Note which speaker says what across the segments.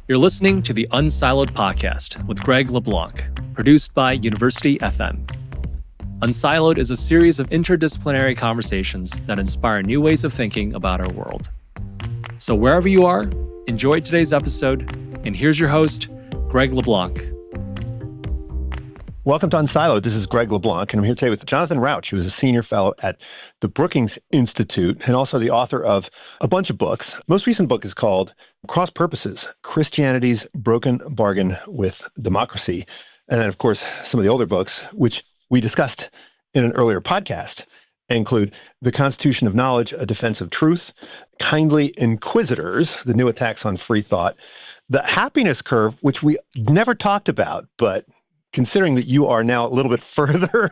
Speaker 1: You're listening to the Unsiloed Podcast with Greg LeBlanc, produced by University FM. Unsiloed is a series of interdisciplinary conversations that inspire new ways of thinking about our world. So wherever you are, enjoy today's episode, and here's your host, Greg LeBlanc.
Speaker 2: Welcome to Unsiloed. This is Greg LeBlanc, and I'm here today with Jonathan Rauch, who is a senior fellow at the Brookings Institute and also the author of a bunch of books. Most recent book is called Cross Purposes, Christianity's Broken Bargain with Democracy. And then, of course, some of the older books, which we discussed in an earlier podcast, include The Constitution of Knowledge, A Defense of Truth, Kindly Inquisitors, The New Attacks on Free Thought, The Happiness Curve, which we never talked about, but considering that you are now a little bit further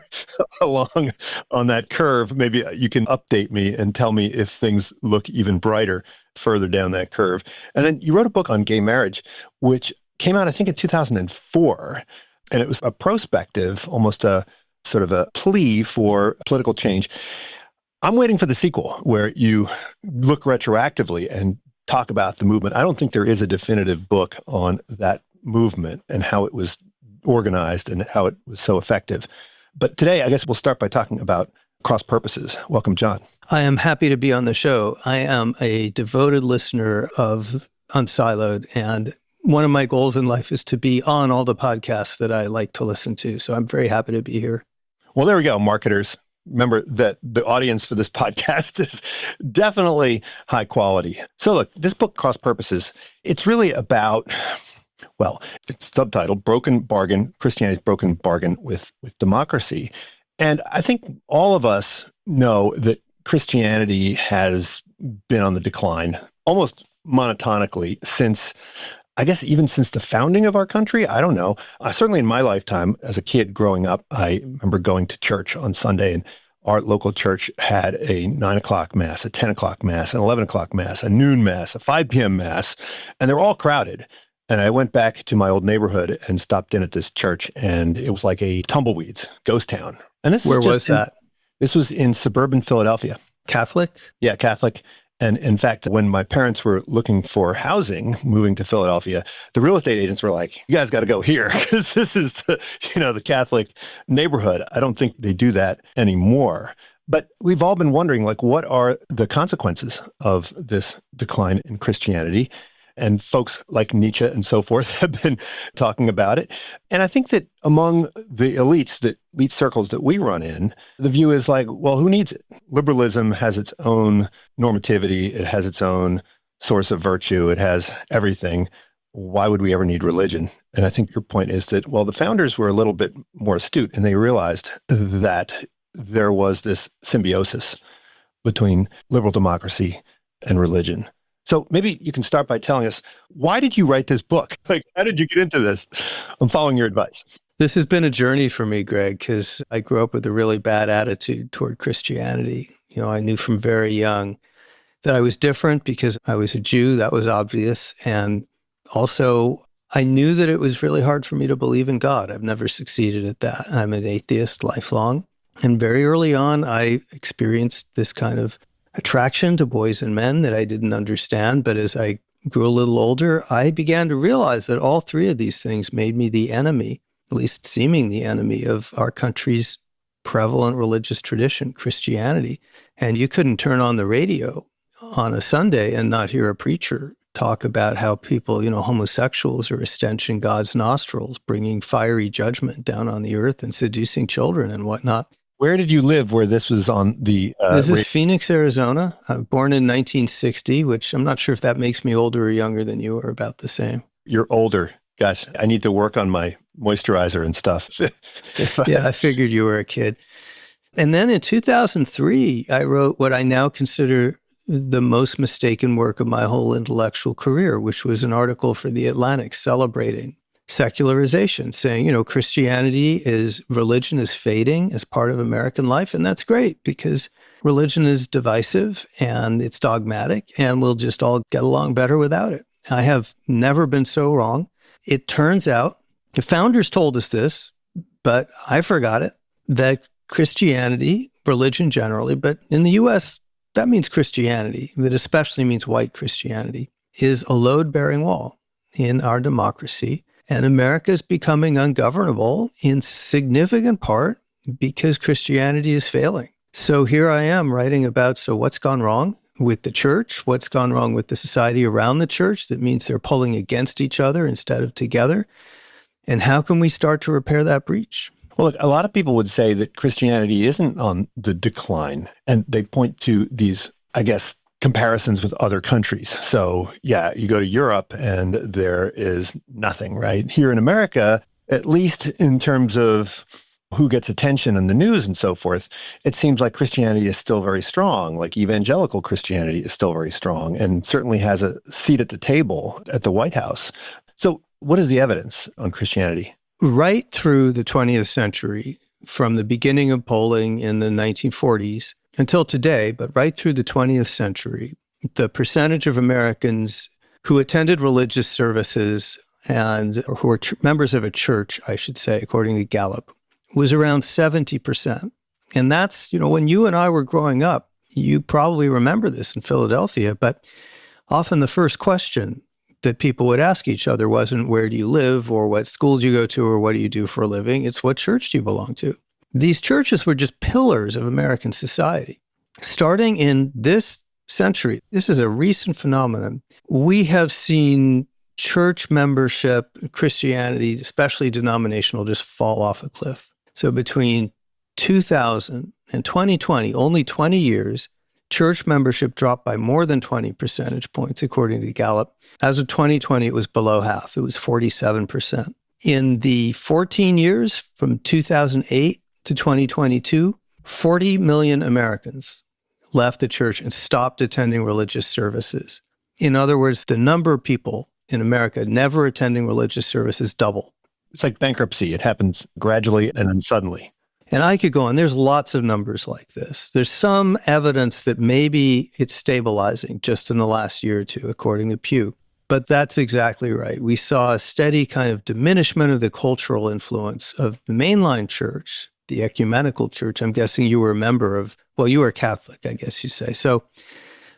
Speaker 2: along on that curve, maybe you can update me and tell me if things look even brighter further down that curve. And then you wrote a book on gay marriage, which came out, I think, in 2004. And it was a prospective, almost a sort of a plea for political change. I'm waiting for the sequel where you look retroactively and talk about the movement. I don't think there is a definitive book on that movement and how it was organized and how it was so effective. But today, I guess we'll start by talking about cross purposes. Welcome, John.
Speaker 3: I am happy to be on the show. I am a devoted listener of Unsiloed, and one of my goals in life is to be on all the podcasts that I like to listen to. So I'm very happy to be here.
Speaker 2: Well, there we go, marketers. Remember that the audience for this podcast is definitely high quality. So look, this book, Cross Purposes, it's really about, well, it's subtitled Broken Bargain, Christianity's Broken Bargain with Democracy. And I think all of us know that Christianity has been on the decline almost monotonically since, I guess, even since the founding of our country. I don't know. Certainly in my lifetime, as a kid growing up, I remember going to church on Sunday, and our local church had a 9 o'clock mass, a 10 o'clock mass, an 11 o'clock mass, a noon mass, a 5 p.m. mass, and they're all crowded. And I went back to my old neighborhood and stopped in at this church, and it was like a tumbleweeds ghost town. And
Speaker 3: Where was that?
Speaker 2: This was in suburban Philadelphia.
Speaker 3: Catholic?
Speaker 2: Yeah, Catholic. And in fact, when my parents were looking for housing, moving to Philadelphia, the real estate agents were like, you guys got to go here because this is the Catholic neighborhood. I don't think they do that anymore. But we've all been wondering, like, what are the consequences of this decline in Christianity? And folks like Nietzsche and so forth have been talking about it. And I think that among the elites, the elite circles that we run in, the view is like, well, who needs it? Liberalism has its own normativity. It has its own source of virtue. It has everything. Why would we ever need religion? And I think your point is that, well, the founders were a little bit more astute, and they realized that there was this symbiosis between liberal democracy and religion. So maybe you can start by telling us, why did you write this book? Like, how did you get into this? I'm following your advice.
Speaker 3: This has been a journey for me, Greg, because I grew up with a really bad attitude toward Christianity. I knew from very young that I was different because I was a Jew. That was obvious. And also, I knew that it was really hard for me to believe in God. I've never succeeded at that. I'm an atheist lifelong. And very early on, I experienced this kind of attraction to boys and men that I didn't understand. But as I grew a little older, I began to realize that all three of these things made me the enemy, at least seeming the enemy of our country's prevalent religious tradition, Christianity. And you couldn't turn on the radio on a Sunday and not hear a preacher talk about how people, homosexuals are a stench in God's nostrils, bringing fiery judgment down on the earth and seducing children and whatnot.
Speaker 2: Where did you live where this was on the
Speaker 3: This is Phoenix, Arizona. I was born in 1960, which I'm not sure if that makes me older or younger than you, or about the same.
Speaker 2: You're older. Gosh, I need to work on my moisturizer and stuff.
Speaker 3: Yeah, I figured you were a kid. And then in 2003, I wrote what I now consider the most mistaken work of my whole intellectual career, which was an article for The Atlantic celebrating secularization, saying, religion is fading as part of American life. And that's great because religion is divisive and it's dogmatic and we'll just all get along better without it. I have never been so wrong. It turns out the founders told us this, but I forgot it, that Christianity, religion generally, but in the US, that means Christianity, that especially means white Christianity, is a load-bearing wall. in our democracy. And America is becoming ungovernable in significant part because Christianity is failing. So here I am writing about, so what's gone wrong with the church? What's gone wrong with the society around the church? That means they're pulling against each other instead of together. And how can we start to repair that breach?
Speaker 2: Well, look, a lot of people would say that Christianity isn't on the decline, and they point to these, I guess, comparisons with other countries. So, yeah, you go to Europe and there is nothing, right? Here in America, at least in terms of who gets attention in the news and so forth, it seems like Christianity is still very strong, like evangelical Christianity is still very strong and certainly has a seat at the table at the White House. So what is the evidence on Christianity?
Speaker 3: Right through the 20th century, from the beginning of polling in the 1940s until today, but right through the 20th century, the percentage of Americans who attended religious services and who were members of a church, I should say, according to Gallup, was around 70%. And that's, when you and I were growing up, you probably remember this in Philadelphia, but often the first question that people would ask each other wasn't where do you live or what school do you go to or what do you do for a living? It's what church do you belong to? These churches were just pillars of American society. Starting in this century, this is a recent phenomenon, we have seen church membership, Christianity, especially denominational, just fall off a cliff. So between 2000 and 2020, only 20 years, church membership dropped by more than 20 percentage points, according to Gallup. As of 2020, it was below half. It was 47%. In the 14 years from 2008 to 2022, 40 million Americans left the church and stopped attending religious services. In other words, the number of people in America never attending religious services doubled.
Speaker 2: It's like bankruptcy. It happens gradually and then suddenly.
Speaker 3: And I could go on. There's lots of numbers like this. There's some evidence that maybe it's stabilizing just in the last year or two, according to Pew. But that's exactly right. We saw a steady kind of diminishment of the cultural influence of the mainline church, the ecumenical church. I'm guessing you were a member of, well, you were Catholic, I guess you say. So,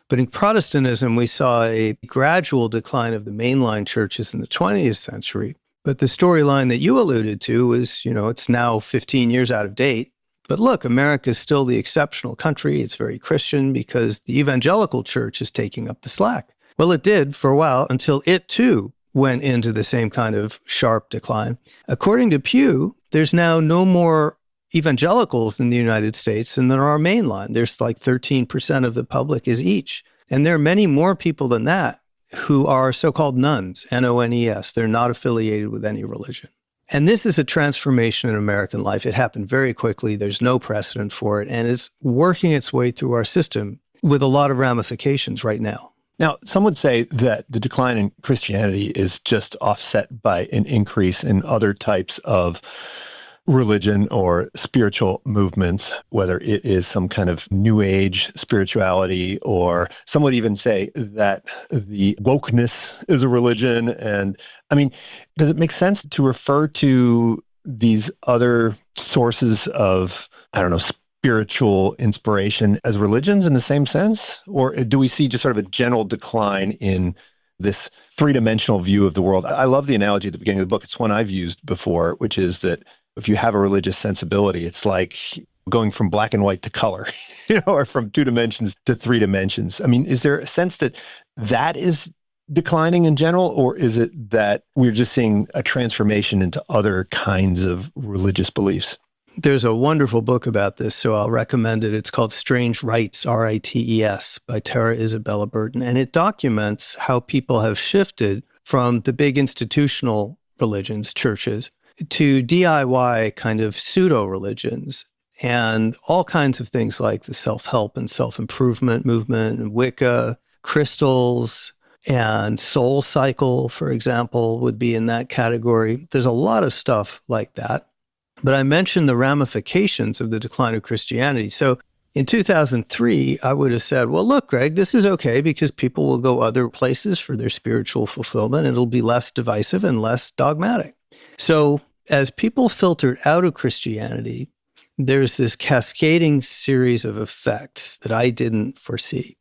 Speaker 3: but in Protestantism, we saw a gradual decline of the mainline churches in the 20th century. But the storyline that you alluded to is, it's now 15 years out of date. But look, America is still the exceptional country. It's very Christian because the evangelical church is taking up the slack. Well, it did for a while until it too went into the same kind of sharp decline. According to Pew, there's now no more evangelicals in the United States than there are mainline. There's like 13% of the public is each. And there are many more people than that who are so-called nones, N-O-N-E-S. They're not affiliated with any religion. And this is a transformation in American life. It happened very quickly. There's no precedent for it. And it's working its way through our system with a lot of ramifications right now.
Speaker 2: Now, some would say that the decline in Christianity is just offset by an increase in other types of religion or spiritual movements, whether it is some kind of new age spirituality, or some would even say that the wokeness is a religion. And I mean, does it make sense to refer to these other sources of, spiritual inspiration as religions in the same sense? Or do we see just sort of a general decline in this three-dimensional view of the world? I love the analogy at the beginning of the book. It's one I've used before, which is that if you have a religious sensibility, it's like going from black and white to color, or from 2 dimensions to 3 dimensions. I mean, is there a sense that that is declining in general, or is it that we're just seeing a transformation into other kinds of religious beliefs?
Speaker 3: There's a wonderful book about this, so I'll recommend it. It's called Strange Rites, R-I-T-E-S, by Tara Isabella Burton. And it documents how people have shifted from the big institutional religions, churches, to DIY kind of pseudo-religions and all kinds of things like the self-help and self-improvement movement and Wicca, crystals, and Soul Cycle, for example, would be in that category. There's a lot of stuff like that. But I mentioned the ramifications of the decline of Christianity. So in 2003, I would have said, well, look, Greg, this is okay because people will go other places for their spiritual fulfillment. It'll be less divisive and less dogmatic. So as people filtered out of Christianity, there's this cascading series of effects that I didn't foresee.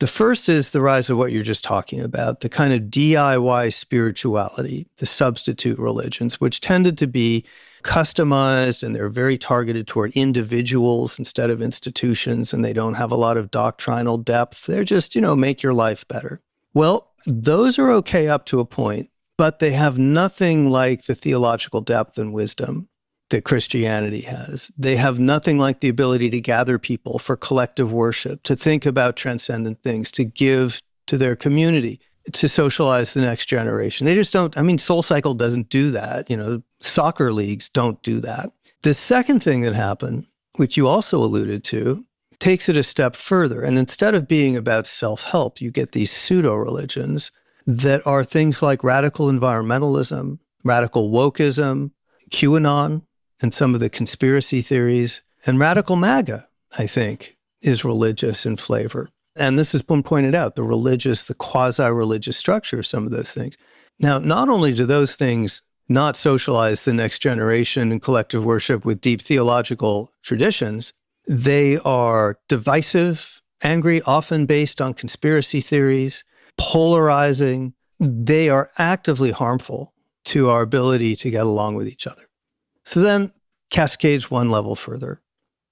Speaker 3: The first is the rise of what you're just talking about, the kind of DIY spirituality, the substitute religions, which tended to be customized and they're very targeted toward individuals instead of institutions, and they don't have a lot of doctrinal depth. They're just, make your life better. Well, those are okay up to a point, but they have nothing like the theological depth and wisdom that Christianity has. They have nothing like the ability to gather people for collective worship, to think about transcendent things, to give to their community, to socialize the next generation. They just don't, SoulCycle doesn't do that. Soccer leagues don't do that. The second thing that happened, which you also alluded to, takes it a step further. And instead of being about self-help, you get these pseudo-religions that are things like radical environmentalism, radical wokeism, QAnon, and some of the conspiracy theories, and radical MAGA, I think, is religious in flavor. And this has been pointed out, the quasi-religious structure of some of those things. Now, not only do those things not socialize the next generation in collective worship with deep theological traditions, they are divisive, angry, often based on conspiracy theories, polarizing. They are actively harmful to our ability to get along with each other. So then cascades one level further,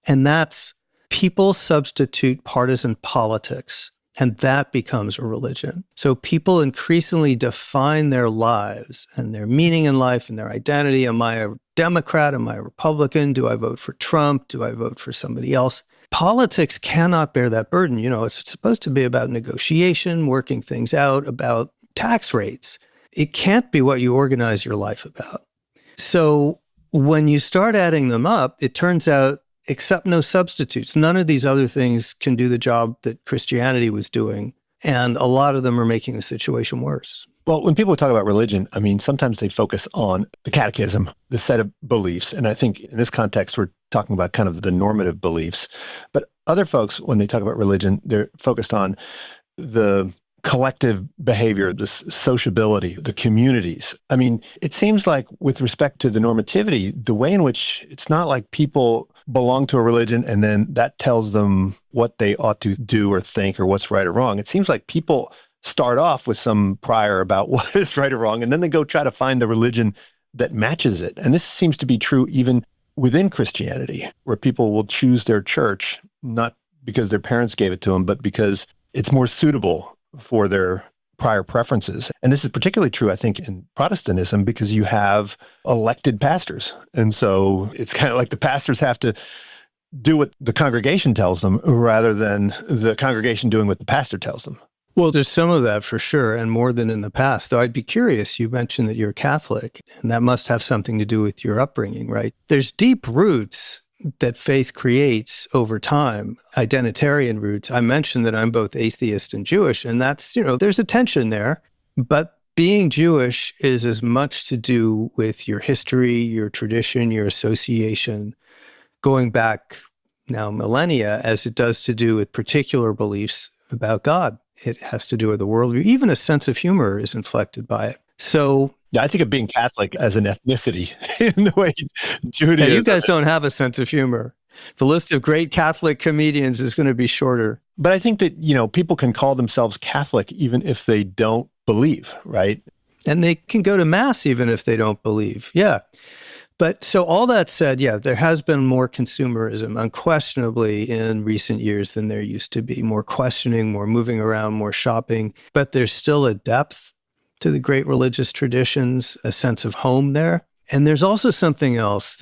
Speaker 3: and that's people substitute partisan politics, and that becomes a religion. So people increasingly define their lives and their meaning in life and their identity. Am I a Democrat? Am I a Republican? Do I vote for Trump? Do I vote for somebody else? Politics cannot bear that burden. It's supposed to be about negotiation, working things out, about tax rates. It can't be what you organize your life about. So when you start adding them up, it turns out, except no substitutes, none of these other things can do the job that Christianity was doing. And a lot of them are making the situation worse.
Speaker 2: Well, when people talk about religion, sometimes they focus on the catechism, the set of beliefs. And I think in this context, we're talking about kind of the normative beliefs. But other folks, when they talk about religion, they're focused on the collective behavior, the sociability, the communities. It seems like with respect to the normativity, the way in which it's not like people belong to a religion and then that tells them what they ought to do or think or what's right or wrong. It seems like people start off with some prior about what is right or wrong, and then they go try to find the religion that matches it. And this seems to be true even within Christianity, where people will choose their church, not because their parents gave it to them, but because it's more suitable for their prior preferences. And this is particularly true, I think, in Protestantism, because you have elected pastors. And so it's kind of like the pastors have to do what the congregation tells them rather than the congregation doing what the pastor tells them.
Speaker 3: Well, there's some of that for sure, and more than in the past. Though I'd be curious, you mentioned that you're Catholic, and that must have something to do with your upbringing, right? There's deep roots that faith creates over time, identitarian roots. I mentioned that I'm both atheist and Jewish, and that's, there's a tension there. But being Jewish is as much to do with your history, your tradition, your association, going back now millennia, as it does to do with particular beliefs about God. It has to do with the worldview. Even a sense of humor is inflected by it. So
Speaker 2: yeah, I think of being Catholic as an ethnicity in the way Judaism.
Speaker 3: Yeah, you guys don't have a sense of humor. The list of great Catholic comedians is going to be shorter.
Speaker 2: But I think that, people can call themselves Catholic even if they don't believe, right?
Speaker 3: And they can go to Mass even if they don't believe. Yeah. But so all that said, yeah, there has been more consumerism, unquestionably, in recent years than there used to be. More questioning, more moving around, more shopping. But there's still a depth to the great religious traditions, a sense of home there. And there's also something else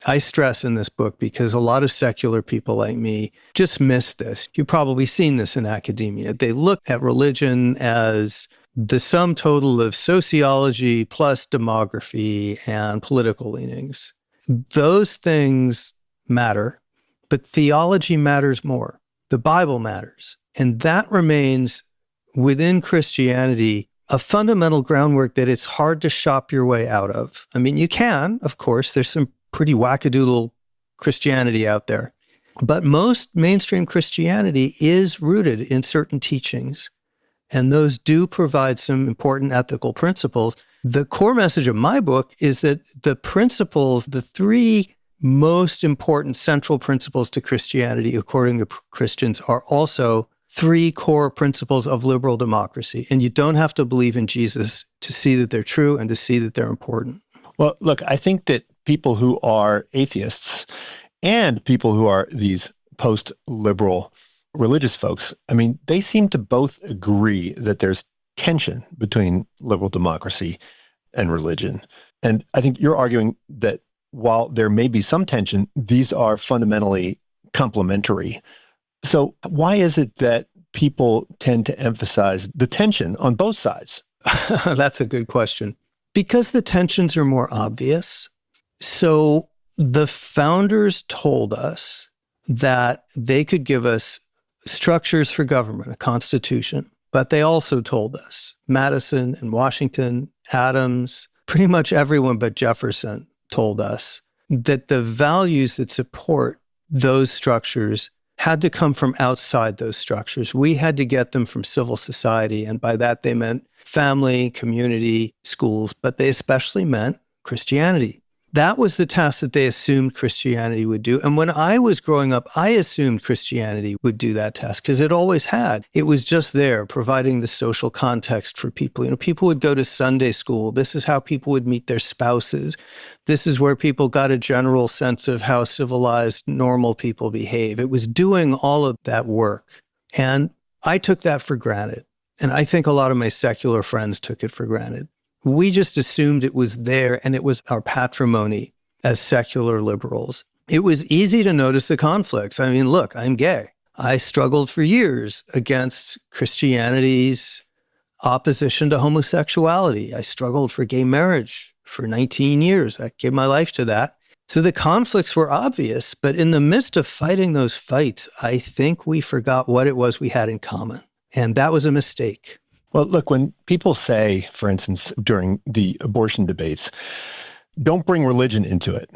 Speaker 3: I stress in this book, because a lot of secular people like me just miss this. You've probably seen this in academia. They look at religion as the sum total of sociology plus demography and political leanings. Those things matter, but theology matters more. The Bible matters. And that remains within Christianity a fundamental groundwork that it's hard to shop your way out of. You can, of course, there's some pretty wackadoodle Christianity out there, but most mainstream Christianity is rooted in certain teachings, and those do provide some important ethical principles. The core message of my book is that the principles, the three most important central principles to Christianity, according to Christians, are also three core principles of liberal democracy. And you don't have to believe in Jesus to see that they're true and to see that they're important.
Speaker 2: Well, look, I think that people who are atheists and people who are these post-liberal religious folks, I mean, they seem to both agree that there's tension between liberal democracy and religion. And I think you're arguing that while there may be some tension, these are fundamentally complementary. So why is it that people tend to emphasize the tension on both sides?
Speaker 3: That's a good question. Because the tensions are more obvious. So the founders told us that they could give us structures for government, a constitution, but they also told us, Madison and Washington, Adams, pretty much everyone but Jefferson told us that the values that support those structures had to come from outside those structures. We had to get them from civil society, and by that they meant family, community, schools, but they especially meant Christianity. That was the task that they assumed Christianity would do. And when I was growing up, I assumed Christianity would do that task because it always had. It was just there, providing the social context for people. You know, people would go to Sunday school. This is how people would meet their spouses. This is where people got a general sense of how civilized, normal people behave. It was doing all of that work. And I took that for granted. And I think a lot of my secular friends took it for granted. We just assumed it was there, and it was our patrimony as secular liberals. It was easy to notice the conflicts. I mean, look, I'm gay. I struggled for years against Christianity's opposition to homosexuality. I struggled for gay marriage for 19 years. I gave my life to that. So the conflicts were obvious, but in the midst of fighting those fights, I think we forgot what it was we had in common. And that was a mistake.
Speaker 2: Well, look, when people say, for instance, during the abortion debates, don't bring religion into it.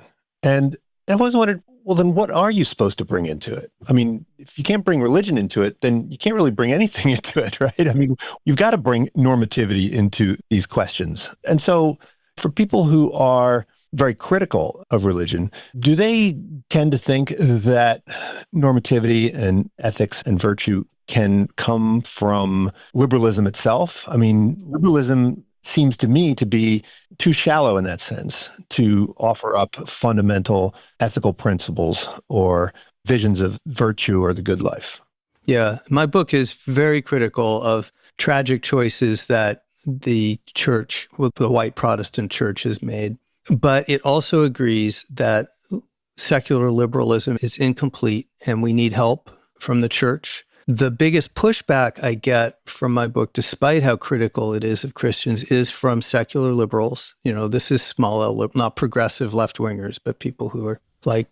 Speaker 2: And I've always wondered, well, then what are you supposed to bring into it? I mean, if you can't bring religion into it, then you can't really bring anything into it, right? I mean, you've got to bring normativity into these questions. And so for people who are very critical of religion, do they tend to think that normativity and ethics and virtue can come from liberalism itself? I mean, liberalism seems to me to be too shallow in that sense, to offer up fundamental ethical principles or visions of virtue or the good life.
Speaker 3: Yeah, my book is very critical of tragic choices that the church, well, the white Protestant church has made. But it also agrees that secular liberalism is incomplete and we need help from the church. The biggest pushback I get from my book, despite how critical it is of Christians, is from secular liberals. You know, this is small L, not progressive left-wingers, but people who are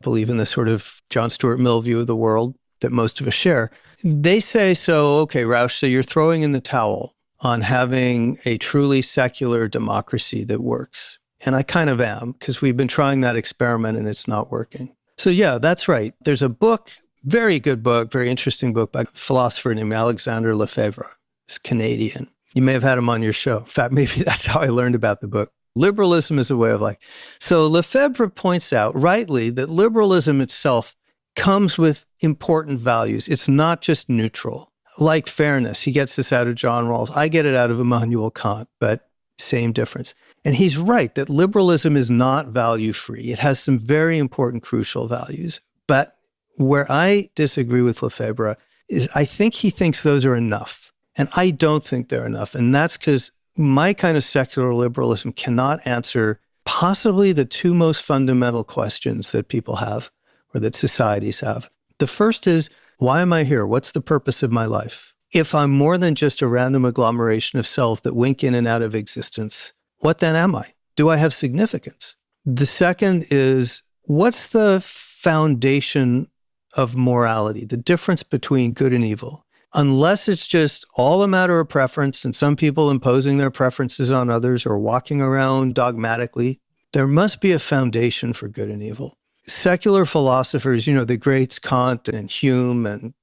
Speaker 3: believe in the sort of John Stuart Mill view of the world that most of us share. They say, so, okay, Rauch, so you're throwing in the towel on having a truly secular democracy that works. And I kind of am, because we've been trying that experiment and it's not working. So yeah, that's right. There's a book, very good book, very interesting book by a philosopher named Alexander Lefebvre. He's Canadian. You may have had him on your show. In fact, maybe that's how I learned about the book. Liberalism is a way of life. So Lefebvre points out rightly that liberalism itself comes with important values. It's not just neutral. Like fairness, he gets this out of John Rawls. I get it out of Immanuel Kant, but same difference. And he's right that liberalism is not value-free. It has some very important, crucial values. But where I disagree with Lefebvre is I think he thinks those are enough. And I don't think they're enough. And that's because my kind of secular liberalism cannot answer possibly the two most fundamental questions that people have or that societies have. The first is, why am I here? What's the purpose of my life? If I'm more than just a random agglomeration of cells that wink in and out of existence, what then am I? Do I have significance? The second is, what's the foundation of morality, the difference between good and evil? Unless it's just all a matter of preference and some people imposing their preferences on others or walking around dogmatically, there must be a foundation for good and evil. Secular philosophers, the greats Kant and Hume and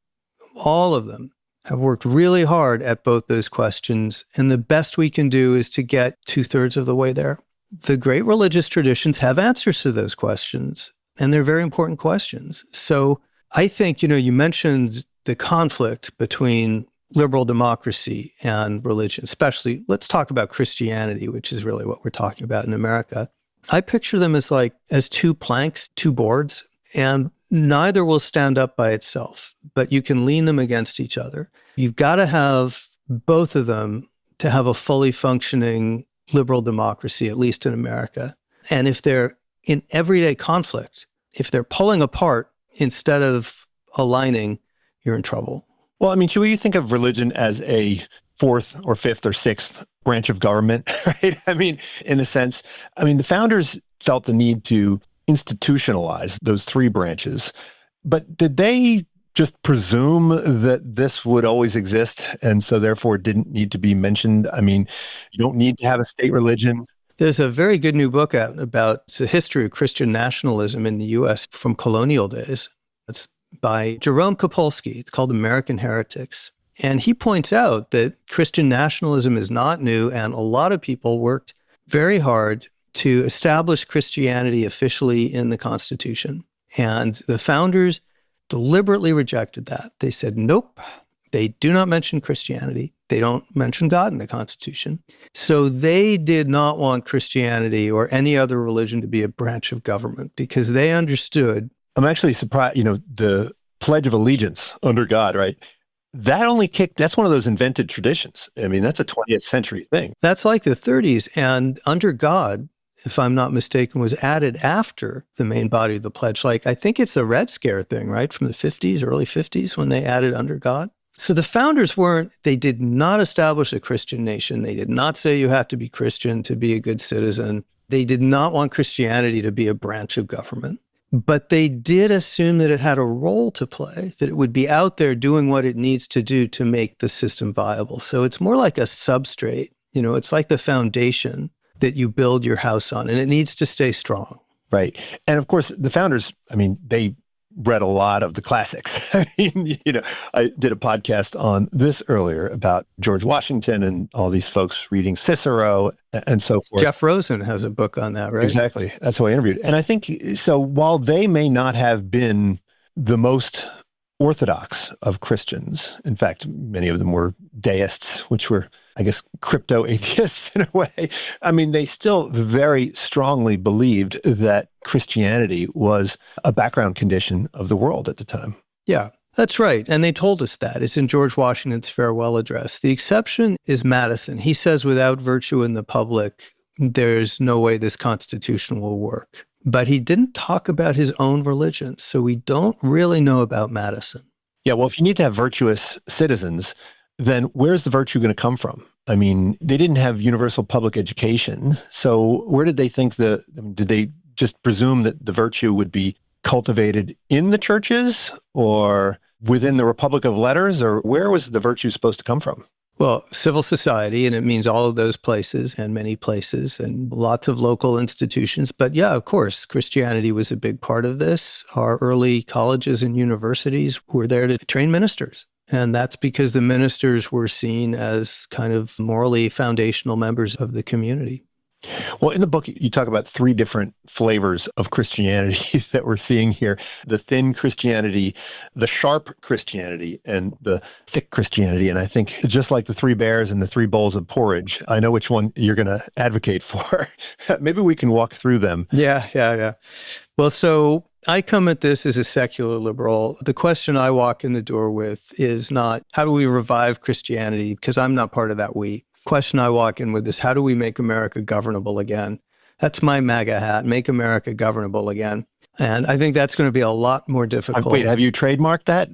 Speaker 3: all of them, have worked really hard at both those questions, and the best we can do is to get 2/3 of the way there. The great religious traditions have answers to those questions, and they're very important questions. So I think, you mentioned the conflict between liberal democracy and religion, especially, let's talk about Christianity, which is really what we're talking about in America. I picture them as two planks, two boards, and neither will stand up by itself, but you can lean them against each other. You've got to have both of them to have a fully functioning liberal democracy, at least in America. And if they're in everyday conflict, if they're pulling apart instead of aligning, you're in trouble.
Speaker 2: Well, I mean, should we think of religion as a fourth or fifth or sixth branch of government, right? I mean, in a sense, the founders felt the need to institutionalize those three branches, but did they just presume that this would always exist and so therefore it didn't need to be mentioned? I mean, you don't need to have a state religion.
Speaker 3: There's a very good new book out about the history of Christian nationalism in the U.S. from colonial days. It's by Jerome Kopolsky. It's called American Heretics. And he points out that Christian nationalism is not new, and a lot of people worked very hard to establish Christianity officially in the Constitution. And the founders deliberately rejected that. They said, nope, they do not mention Christianity. They don't mention God in the Constitution. So they did not want Christianity or any other religion to be a branch of government because they understood.
Speaker 2: I'm actually surprised, the Pledge of Allegiance under God, right? That's one of those invented traditions. I mean, that's a 20th century thing.
Speaker 3: That's like the 30s. And under God, if I'm not mistaken, was added after the main body of the pledge. Like, I think it's a Red Scare thing, right? From the 50s, early 50s, when they added under God. So the founders they did not establish a Christian nation. They did not say you have to be Christian to be a good citizen. They did not want Christianity to be a branch of government. But they did assume that it had a role to play, that it would be out there doing what it needs to do to make the system viable. So it's more like a substrate. It's like the foundation that you build your house on, and it needs to stay strong.
Speaker 2: Right. And of course, the founders, they read a lot of the classics. I did a podcast on this earlier about George Washington and all these folks reading Cicero and so forth.
Speaker 3: Jeff Rosen has a book on that, right?
Speaker 2: Exactly. That's who I interviewed. And I think, so while they may not have been the most orthodox of Christians, in fact, many of them were deists, which were, I guess, crypto-atheists in a way. They still very strongly believed that Christianity was a background condition of the world at the time.
Speaker 3: Yeah, that's right. And they told us that. It's in George Washington's farewell address. The exception is Madison. He says, without virtue in the public, there's no way this Constitution will work. But he didn't talk about his own religion, so we don't really know about Madison.
Speaker 2: Yeah, well, if you need to have virtuous citizens, then where's the virtue going to come from? They didn't have universal public education, so where did they think did they just presume that the virtue would be cultivated in the churches or within the Republic of Letters, or where was the virtue supposed to come from?
Speaker 3: Well, civil society, and it means all of those places and many places and lots of local institutions. But yeah, of course, Christianity was a big part of this. Our early colleges and universities were there to train ministers. And that's because the ministers were seen as kind of morally foundational members of the community.
Speaker 2: Well, in the book, you talk about three different flavors of Christianity that we're seeing here: the thin Christianity, the sharp Christianity, and the thick Christianity. And I think just like the three bears and the three bowls of porridge, I know which one you're going to advocate for. Maybe we can walk through them.
Speaker 3: Yeah. Well, so I come at this as a secular liberal. The question I walk in the door with is not, how do we revive Christianity? Because I'm not part of that we. Question I walk in with is, how do we make America governable again? That's my MAGA hat, make America governable again. And I think that's going to be a lot more difficult.
Speaker 2: Wait, have you trademarked that?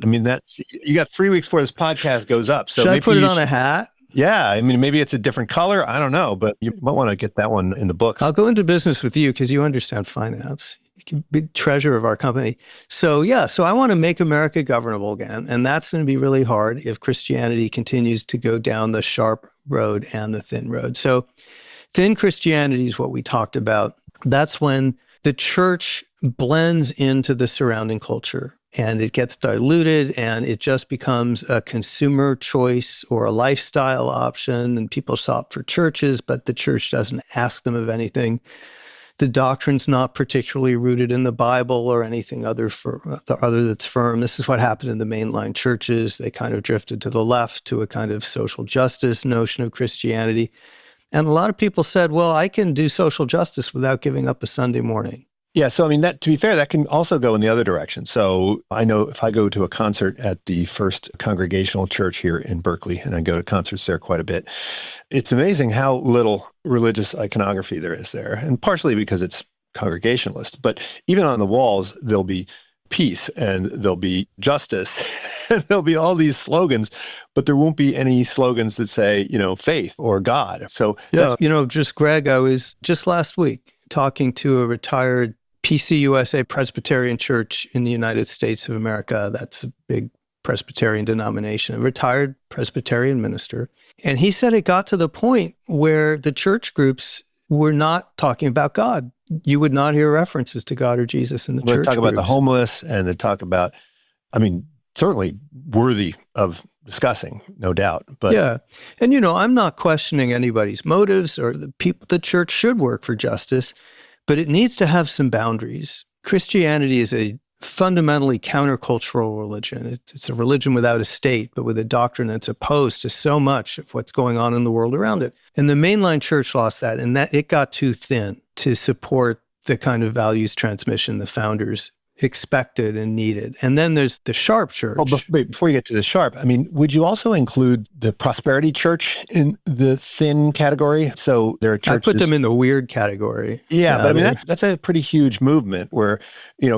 Speaker 2: You got 3 weeks before this podcast goes up. So
Speaker 3: should I put it on a hat?
Speaker 2: Yeah, maybe it's a different color. I don't know, but you might want to get that one in the books.
Speaker 3: I'll go into business with you because you understand finance. You can be treasurer of our company. So I want to make America governable again. And that's going to be really hard if Christianity continues to go down the sharp road and the thin road. So thin Christianity is what we talked about. That's when the church blends into the surrounding culture and it gets diluted and it just becomes a consumer choice or a lifestyle option, and people shop for churches, but the church doesn't ask them of anything. The doctrine's not particularly rooted in the Bible or anything other that's firm. This is what happened in the mainline churches. They kind of drifted to the left to a kind of social justice notion of Christianity. And a lot of people said, well, I can do social justice without giving up a Sunday morning.
Speaker 2: Yeah, so I mean, that, to be fair, that can also go in the other direction. So I know if I go to a concert at the First Congregational Church here in Berkeley, and I go to concerts there quite a bit, it's amazing how little religious iconography there is there, and partially because it's Congregationalist. But even on the walls, there'll be peace and there'll be justice, and there'll be all these slogans, but there won't be any slogans that say, faith or God. So
Speaker 3: yeah, just Greg, I was just last week talking to a retired PCUSA Presbyterian Church in the United States of America. That's a big Presbyterian denomination, a retired Presbyterian minister. And he said it got to the point where the church groups were not talking about God. You would not hear references to God or Jesus in the church
Speaker 2: They talk
Speaker 3: groups.
Speaker 2: about the homeless, and they talk about, certainly worthy of discussing, no doubt. But
Speaker 3: yeah. And, I'm not questioning anybody's motives or the church should work for justice, but it needs to have some boundaries. Christianity is a fundamentally countercultural religion. It's a religion without a state, but with a doctrine that's opposed to so much of what's going on in the world around it. And the mainline church lost that, and that it got too thin to support the kind of values transmission the founders expected and needed. And then there's the sharp church.
Speaker 2: Oh, before you get to the sharp, would you also include the prosperity church in the thin category? So there are churches.
Speaker 3: I put them in the weird category.
Speaker 2: Yeah, but that's a pretty huge movement where,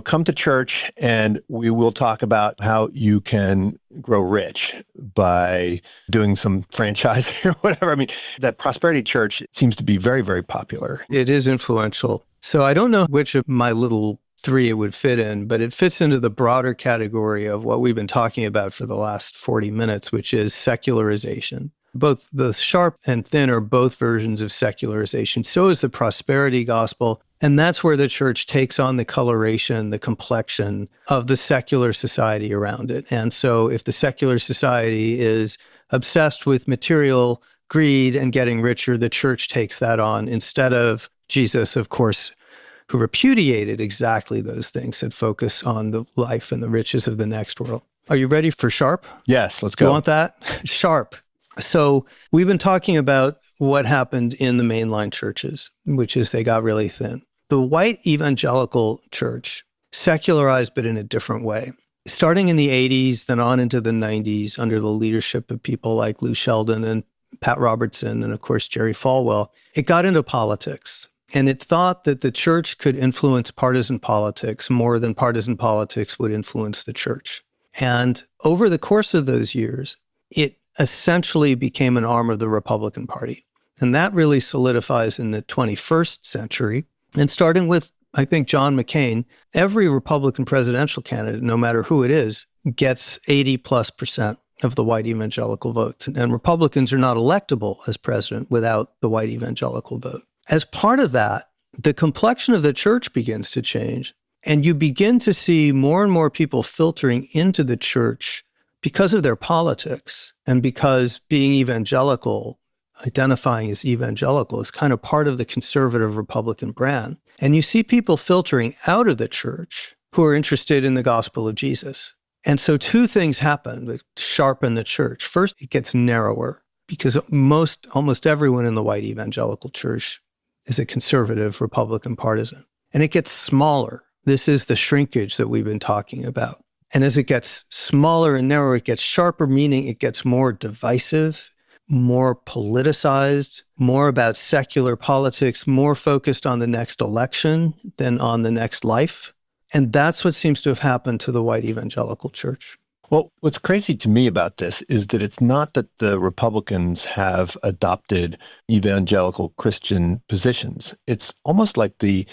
Speaker 2: come to church and we will talk about how you can grow rich by doing some franchise or whatever. That prosperity church seems to be very, very popular.
Speaker 3: It is influential. So I don't know which of my little three it would fit in, but it fits into the broader category of what we've been talking about for the last 40 minutes, which is secularization. Both the sharp and thin are both versions of secularization. So is the prosperity gospel. And that's where the church takes on the coloration, the complexion of the secular society around it. And so if the secular society is obsessed with material greed and getting richer, the church takes that on instead of Jesus, of course, who repudiated exactly those things that focus on the life and the riches of the next world. Are you ready for sharp?
Speaker 2: Yes, let's go.
Speaker 3: You want that? Sharp. So we've been talking about what happened in the mainline churches, which is they got really thin. The white evangelical church secularized, but in a different way. Starting in the 80s, then on into the 90s, under the leadership of people like Lou Sheldon and Pat Robertson, and of course, Jerry Falwell, it got into politics. And it thought that the church could influence partisan politics more than partisan politics would influence the church. And over the course of those years, it essentially became an arm of the Republican Party. And that really solidifies in the 21st century. And starting with, I think, John McCain, every Republican presidential candidate, no matter who it is, gets 80+% of the white evangelical votes. And Republicans are not electable as president without the white evangelical vote. As part of that, the complexion of the church begins to change, and you begin to see more and more people filtering into the church because of their politics and because being evangelical, identifying as evangelical, is kind of part of the conservative Republican brand. And you see people filtering out of the church who are interested in the gospel of Jesus. And so two things happen that sharpen the church. First, it gets narrower because almost everyone in the white evangelical church is a conservative Republican partisan. And it gets smaller. This is the shrinkage that we've been talking about. And as it gets smaller and narrower, it gets sharper, meaning it gets more divisive, more politicized, more about secular politics, more focused on the next election than on the next life. And that's what seems to have happened to the white evangelical church.
Speaker 2: Well, what's crazy to me about this is that it's not that the Republicans have adopted evangelical Christian positions. It's almost like the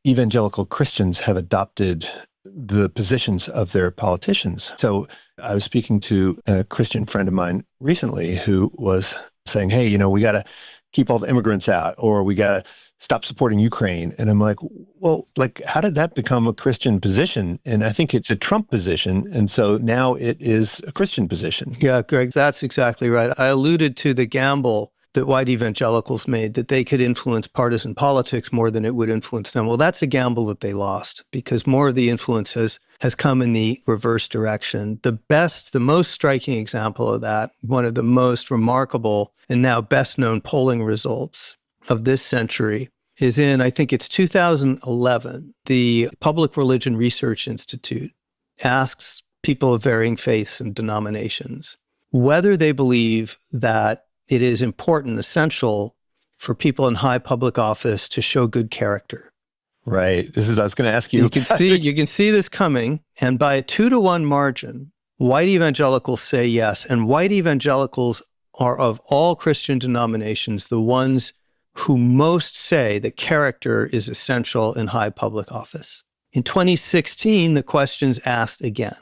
Speaker 2: evangelical Christians have adopted the positions of their politicians. So I was speaking to a Christian friend of mine recently who was saying, hey, we got to keep all the immigrants out, or we got to stop supporting Ukraine. And I'm like, well, how did that become a Christian position? And I think it's a Trump position. And so now it is a Christian position.
Speaker 3: Yeah, Greg, that's exactly right. I alluded to the gamble that white evangelicals made, that they could influence partisan politics more than it would influence them. Well, that's a gamble that they lost, because more of the influence has come in the reverse direction. The most striking example of that, one of the most remarkable and now best known polling results of this century, is in, I think it's 2011, the Public Religion Research Institute asks people of varying faiths and denominations whether they believe that it is important, essential for people in high public office to show good character.
Speaker 2: Right. I was going to ask you.
Speaker 3: You can see this coming, and by a 2-to-1 margin, white evangelicals say yes, and white evangelicals are, of all Christian denominations, the ones who most say that character is essential in high public office. In 2016, the question's asked again.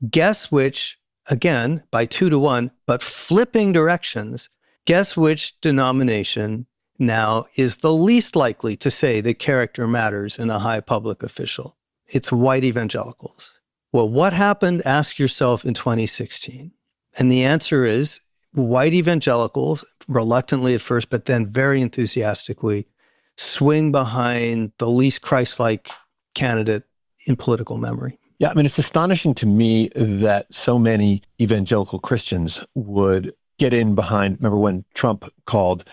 Speaker 3: Guess which, again, by 2-to-1, but flipping directions, guess which denomination now is the least likely to say that character matters in a high public official? It's white evangelicals. Well, what happened, ask yourself, in 2016? And the answer is white evangelicals, reluctantly at first, but then very enthusiastically, swing behind the least Christ-like candidate in political memory.
Speaker 2: Yeah, I mean, it's astonishing to me that so many evangelical Christians would get in behind, remember when Trump called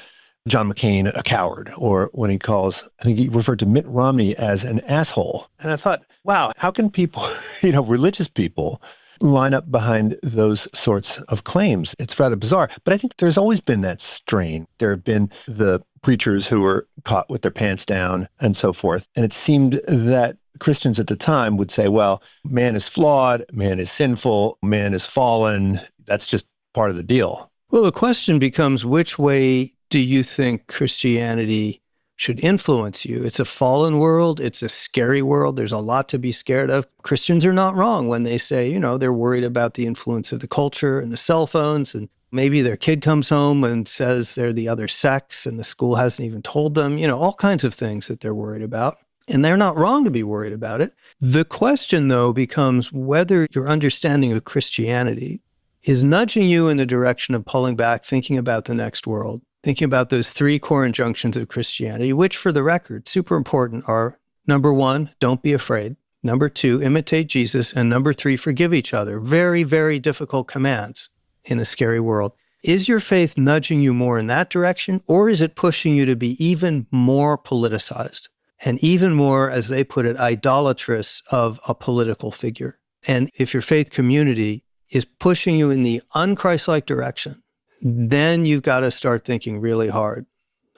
Speaker 2: John McCain a coward, or when he calls, I think he referred to Mitt Romney as an asshole. And I thought, wow, how can people, religious people, line up behind those sorts of claims? It's rather bizarre. But I think there's always been that strain. There have been the preachers who were caught with their pants down and so forth. And it seemed that Christians at the time would say, well, man is flawed, man is sinful, man is fallen. That's just part of the deal.
Speaker 3: Well, the question becomes, which way do you think Christianity should influence you? It's a fallen world. It's a scary world. There's a lot to be scared of. Christians are not wrong when they say, they're worried about the influence of the culture and the cell phones, and maybe their kid comes home and says they're the other sex and the school hasn't even told them, all kinds of things that they're worried about. And they're not wrong to be worried about it. The question, though, becomes whether your understanding of Christianity is nudging you in the direction of pulling back, thinking about the next world, thinking about those 3 core injunctions of Christianity, which, for the record, super important, are, number 1, don't be afraid. Number 2, imitate Jesus. And number 3, forgive each other. Very, very difficult commands in a scary world. Is your faith nudging you more in that direction, or is it pushing you to be even more politicized and even more, as they put it, idolatrous of a political figure? And if your faith community is pushing you in the un-Christ-like direction, then you've got to start thinking really hard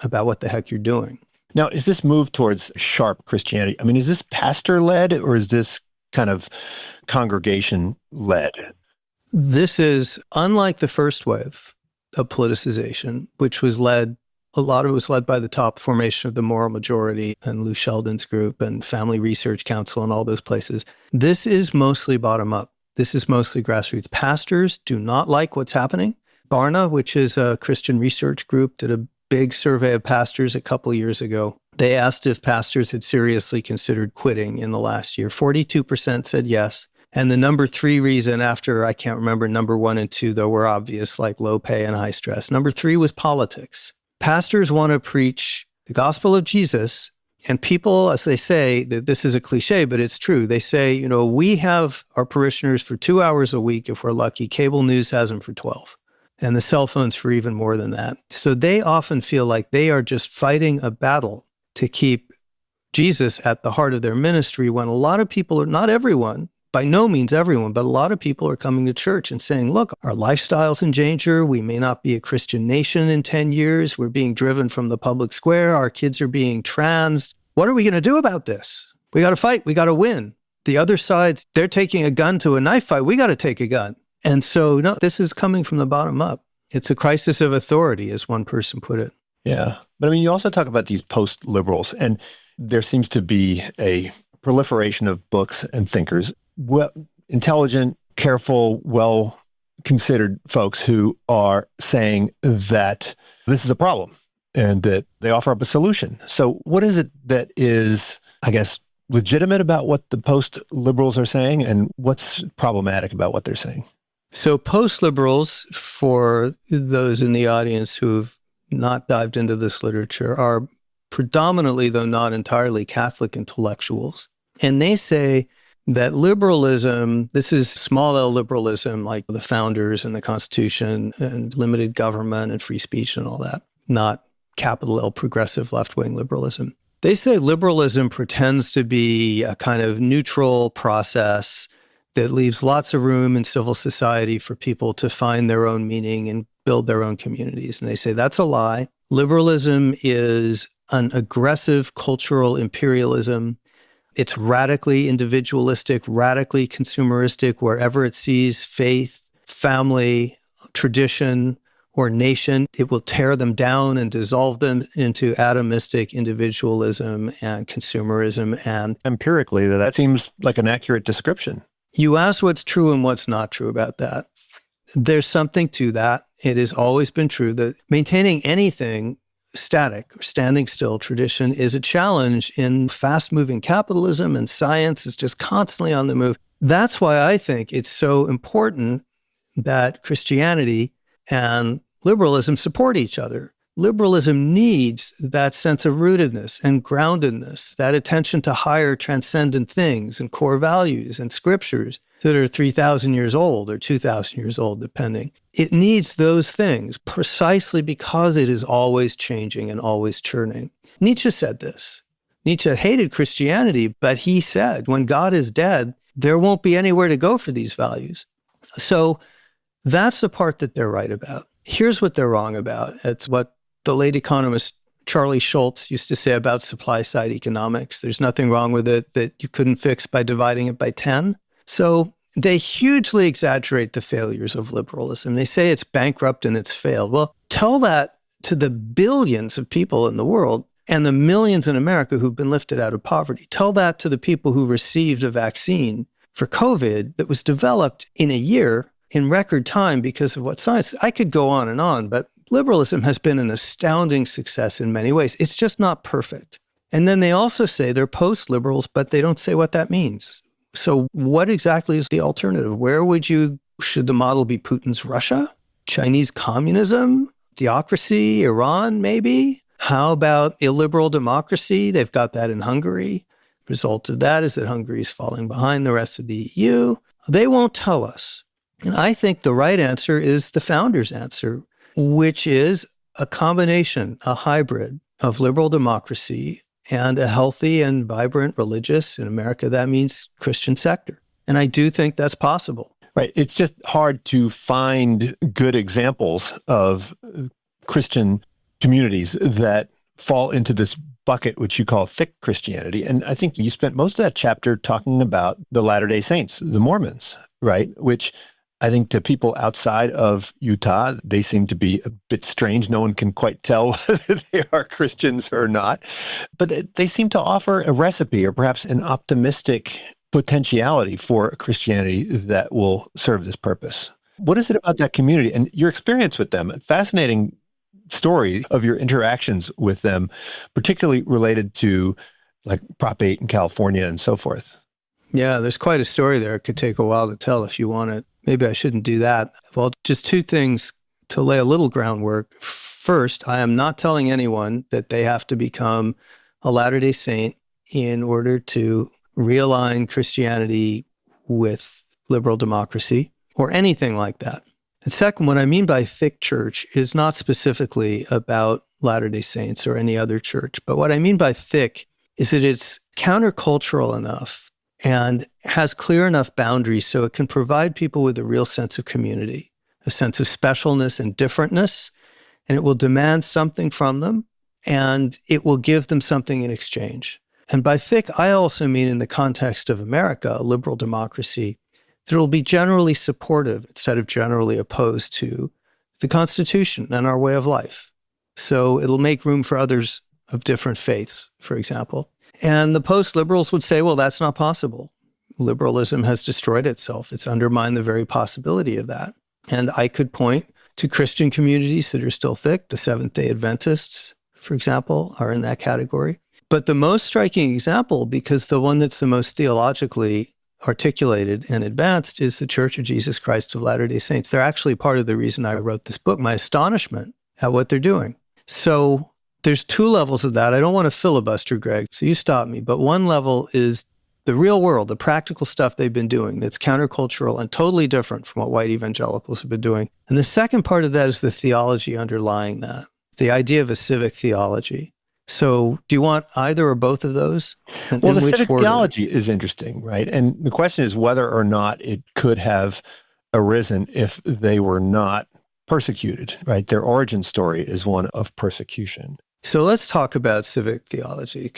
Speaker 3: about what the heck you're doing.
Speaker 2: Now, is this move towards sharp Christianity? I mean, is this pastor-led, or is this kind of congregation-led?
Speaker 3: This is, unlike the first wave of politicization, which was led, a lot of it was led by the top formation of the Moral Majority and Lou Sheldon's group and Family Research Council and all those places. This is mostly bottom-up. This is mostly grassroots. Pastors do not like what's happening. Barna, which is a Christian research group, did a big survey of pastors a couple of years ago. They asked if pastors had seriously considered quitting in the last year. 42% said yes. And the number 3 reason after, I can't remember, number 1 and 2, though, were obvious, like low pay and high stress. Number 3 was politics. Pastors want to preach the gospel of Jesus. And people, as they say, that this is a cliche, but it's true. They say, we have our parishioners for 2 hours a week if we're lucky. Cable news has them for 12. And the cell phones for even more than that. So they often feel like they are just fighting a battle to keep Jesus at the heart of their ministry, when a lot of people, not everyone, by no means everyone, but a lot of people are coming to church and saying, look, our lifestyle's in danger. We may not be a Christian nation in 10 years. We're being driven from the public square. Our kids are being trans. What are we going to do about this? We got to fight. We got to win. The other side, they're taking a gun to a knife fight. We got to take a gun. And so, no, this is coming from the bottom up. It's a crisis of authority, as one person put it.
Speaker 2: Yeah. But I mean, you also talk about these post-liberals, and there seems to be a proliferation of books and thinkers, intelligent, careful, well-considered folks who are saying that this is a problem and that they offer up a solution. So what is it that is, I guess, legitimate about what the post-liberals are saying, and what's problematic about what they're saying?
Speaker 3: So post-liberals, for those in the audience who've not dived into this literature, are predominantly, though not entirely, Catholic intellectuals. And they say that liberalism, this is small L liberalism, like the founders and the Constitution and limited government and free speech and all that, not capital L progressive left-wing liberalism. They say liberalism pretends to be a kind of neutral process that leaves lots of room in civil society for people to find their own meaning and build their own communities. And they say that's a lie. Liberalism is an aggressive cultural imperialism. It's radically individualistic, radically consumeristic, wherever it sees faith, family, tradition, or nation. It will tear them down and dissolve them into atomistic individualism and consumerism. And
Speaker 2: empirically, that seems like an accurate description.
Speaker 3: You asked what's true and what's not true about that. There's something to that. It has always been true that maintaining anything static or standing still tradition is a challenge in fast-moving capitalism, and science is just constantly on the move. That's why I think it's so important that Christianity and liberalism support each other. Liberalism needs that sense of rootedness and groundedness, that attention to higher transcendent things and core values and scriptures that are 3,000 years old or 2,000 years old, depending. It needs those things precisely because it is always changing and always churning. Nietzsche said this. Nietzsche hated Christianity, but he said, when God is dead, there won't be anywhere to go for these values. So that's the part that they're right about. Here's what they're wrong about. It's what the late economist Charlie Schultz used to say about supply-side economics. There's nothing wrong with it that you couldn't fix by dividing it by 10. So they hugely exaggerate the failures of liberalism. They say it's bankrupt and it's failed. Well, tell that to the billions of people in the world and the millions in America who've been lifted out of poverty. Tell that to the people who received a vaccine for COVID that was developed in a year in record time because of what science. I could go on, but liberalism has been an astounding success in many ways. It's just not perfect. And then they also say they're post-liberals, but they don't say what that means. So what exactly is the alternative? Should the model be Putin's Russia? Chinese communism? Theocracy? Iran, maybe? How about illiberal democracy? They've got that in Hungary. Result of that is that Hungary is falling behind the rest of the EU. They won't tell us. And I think the right answer is the founders' answer, which is a combination, a hybrid of liberal democracy and a healthy and vibrant religious, in America, that means Christian sector. And I do think that's possible.
Speaker 2: Right. It's just hard to find good examples of Christian communities that fall into this bucket, which you call thick Christianity. And I think you spent most of that chapter talking about the Latter-day Saints, the Mormons, right? Which I think to people outside of Utah, they seem to be a bit strange. No one can quite tell whether they are Christians or not. But they seem to offer a recipe or perhaps an optimistic potentiality for Christianity that will serve this purpose. What is it about that community and your experience with them? A fascinating story of your interactions with them, particularly related to like Prop 8 in California and so forth.
Speaker 3: Yeah, there's quite a story there. It could take a while to tell if you want it. Maybe I shouldn't do that. Well, just two things to lay a little groundwork. First, I am not telling anyone that they have to become a Latter-day Saint in order to realign Christianity with liberal democracy or anything like that. And second, what I mean by thick church is not specifically about Latter-day Saints or any other church, but what I mean by thick is that it's countercultural enough and has clear enough boundaries so it can provide people with a real sense of community, a sense of specialness and differentness, and it will demand something from them, and it will give them something in exchange. And by thick, I also mean in the context of America, a liberal democracy, that will be generally supportive instead of generally opposed to the Constitution and our way of life. So it'll make room for others of different faiths, for example. And the post-liberals would say, well, that's not possible. Liberalism has destroyed itself. It's undermined the very possibility of that. And I could point to Christian communities that are still thick. The Seventh-day Adventists, for example, are in that category. But the most striking example, because the one that's the most theologically articulated and advanced, is the Church of Jesus Christ of Latter-day Saints. They're actually part of the reason I wrote this book, my astonishment at what they're doing. So there's two levels of that. I don't want to filibuster, Greg, so you stop me. But one level is the real world, the practical stuff they've been doing that's countercultural and totally different from what white evangelicals have been doing. And the second part of that is the theology underlying that, the idea of a civic theology. So do you want either or both of those?
Speaker 2: Well, the civic theology is interesting, right? And the question is whether or not it could have arisen if they were not persecuted, right? Their origin story is one of persecution.
Speaker 3: So let's talk about civic theology,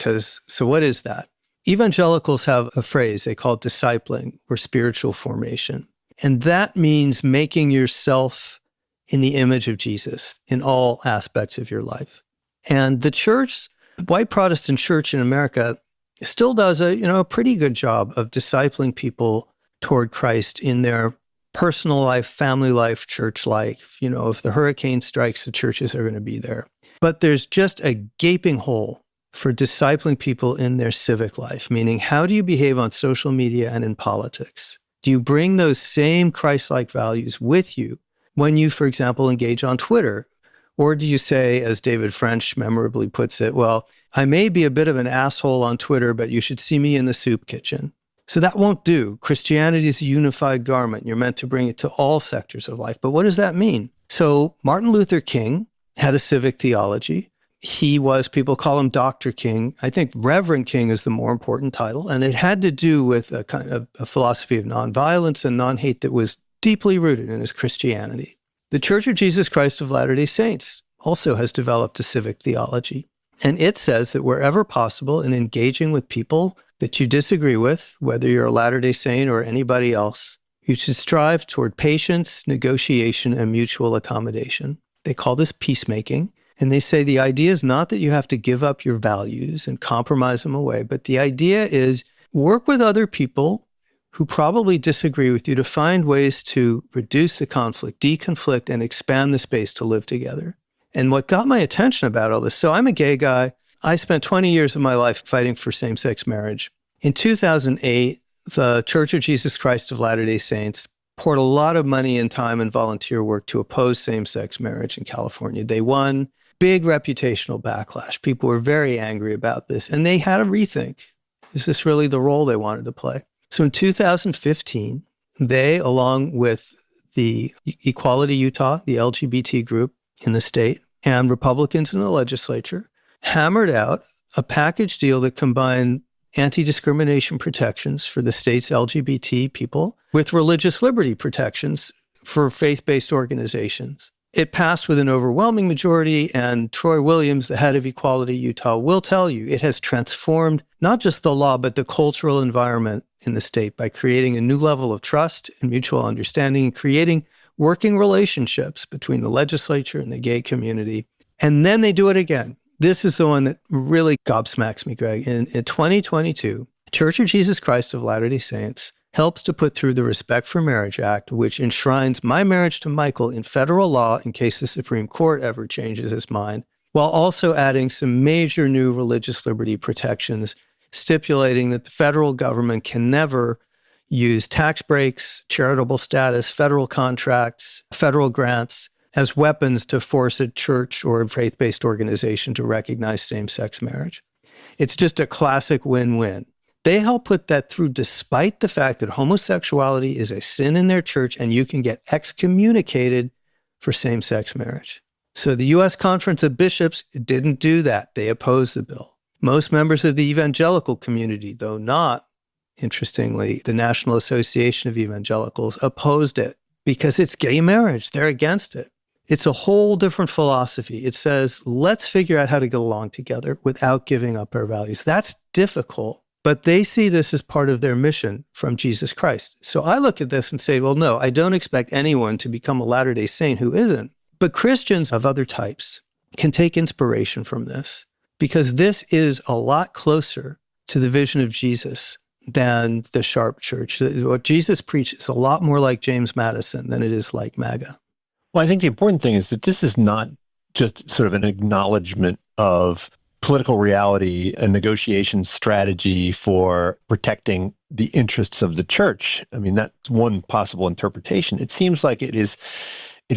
Speaker 3: so what is that? Evangelicals have a phrase they call discipling or spiritual formation. And that means making yourself in the image of Jesus in all aspects of your life. And the church, white Protestant church in America, still does a pretty good job of discipling people toward Christ in their personal life, family life, church life. If the hurricane strikes, the churches are going to be there. But there's just a gaping hole for discipling people in their civic life, meaning how do you behave on social media and in politics? Do you bring those same Christ-like values with you when you, for example, engage on Twitter? Or do you say, as David French memorably puts it, well, I may be a bit of an asshole on Twitter, but you should see me in the soup kitchen. So that won't do. Christianity is a unified garment. You're meant to bring it to all sectors of life. But what does that mean? So Martin Luther King had a civic theology. He was, people call him Dr. King. I think Reverend King is the more important title. And it had to do with a kind of a philosophy of nonviolence and non-hate that was deeply rooted in his Christianity. The Church of Jesus Christ of Latter-day Saints also has developed a civic theology. And it says that wherever possible in engaging with people that you disagree with, whether you're a Latter-day Saint or anybody else, you should strive toward patience, negotiation, and mutual accommodation. They call this peacemaking. And they say the idea is not that you have to give up your values and compromise them away, but the idea is work with other people who probably disagree with you to find ways to reduce the conflict, deconflict, and expand the space to live together. And what got my attention about all this, so I'm a gay guy. I spent 20 years of my life fighting for same-sex marriage. In 2008, the Church of Jesus Christ of Latter-day Saints poured a lot of money and time and volunteer work to oppose same-sex marriage in California. They won. Big reputational backlash. People were very angry about this, and they had a rethink. Is this really the role they wanted to play? So in 2015, they, along with the Equality Utah, the LGBT group in the state, and Republicans in the legislature, hammered out a package deal that combined anti-discrimination protections for the state's LGBT people with religious liberty protections for faith-based organizations. It passed with an overwhelming majority, and Troy Williams, the head of Equality Utah, will tell you it has transformed not just the law, but the cultural environment in the state by creating a new level of trust and mutual understanding and creating working relationships between the legislature and the gay community. And then they do it again. This is the one that really gobsmacks me, Greg. In 2022, Church of Jesus Christ of Latter-day Saints helps to put through the Respect for Marriage Act, which enshrines my marriage to Michael in federal law in case the Supreme Court ever changes its mind, while also adding some major new religious liberty protections, stipulating that the federal government can never use tax breaks, charitable status, federal contracts, federal grants as weapons to force a church or a faith-based organization to recognize same-sex marriage. It's just a classic win-win. They help put that through despite the fact that homosexuality is a sin in their church and you can get excommunicated for same-sex marriage. So the U.S. Conference of Bishops didn't do that. They opposed the bill. Most members of the evangelical community, though not, interestingly, the National Association of Evangelicals, opposed it because it's gay marriage. They're against it. It's a whole different philosophy. It says, let's figure out how to get along together without giving up our values. That's difficult. But they see this as part of their mission from Jesus Christ. So I look at this and say, well, no, I don't expect anyone to become a Latter-day Saint who isn't. But Christians of other types can take inspiration from this because this is a lot closer to the vision of Jesus than the sharp church. What Jesus preached is a lot more like James Madison than it is like MAGA.
Speaker 2: Well, I think the important thing is that this is not just sort of an acknowledgement of political reality, a negotiation strategy for protecting the interests of the church. I mean, that's one possible interpretation. It seems like it